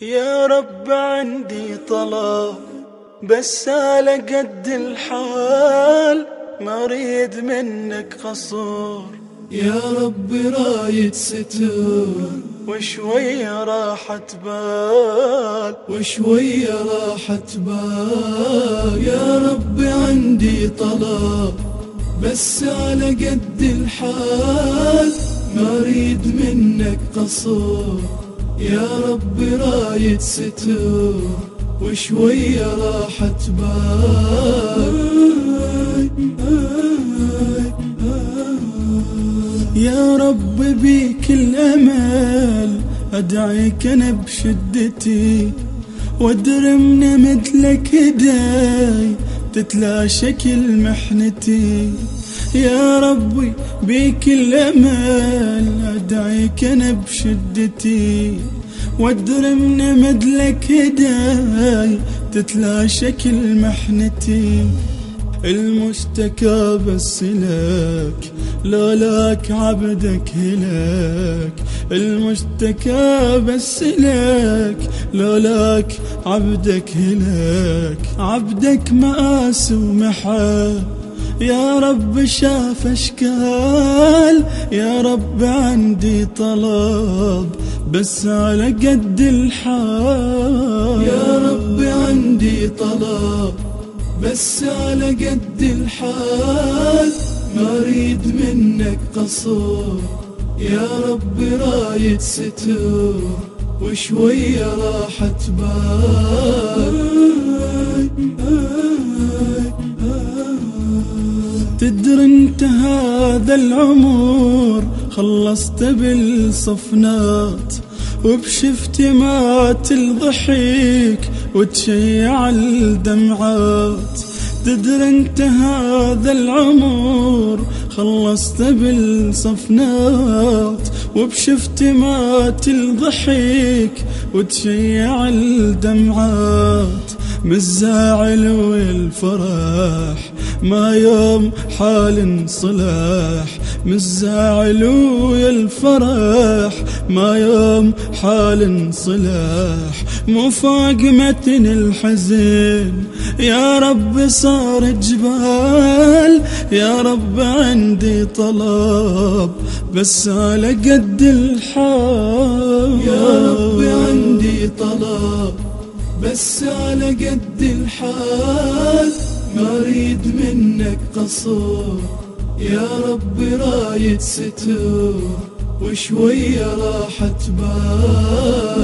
يا رب عندي طلب بس على قد الحال، ما اريد منك قصور. يا رب رايد ستر وشوية راحة بال، وشوية راحة بال. يا رب عندي طلب بس على قد الحال، ما اريد منك قصور. يا رب رايد ستر وشوية راحة بال. يا رب بيك الأمل أدعيك أنا بشدتي، وادرمنا مثلك هداي تتلاشى كل محنتي. يا ربي بيك الأمل أدعيك أنا بشدتي، وادرمنا مثلك هداي تتلاشى كل محنتي. المشتكى بس لك لولاك عبدك هلاك، المشتكى بس لك لولاك عبدك هلاك. عبدك مآس ومحال يا رب شاف اشكال. يا رب عندي طلب بس على قد الحال. يا رب عندي طلب بس على قد الحال، ما اريد منك قصور. يا رب رايد ستر وشوية راحة بال. تدري انت هذا العمر خلصت بالصفنات، وبشفت مات الضحيك وتشيع الدمعات. تدري انت هذا العمر خلصت بالصفنات، وبشفت مات الضحيك وتشيع الدمعات. من الزعل والفرح ما يوم حال صلاح، من الزعل والفرح ما يوم حال صلاح. مفاقمة الحزن يا رب صار جبال. يا رب عندي طلب بس على قد الحال. يا رب عندي طلب بس على قد الحال، ما اريد منك قصور. يا رب رايد ستر وشوية راحة بال.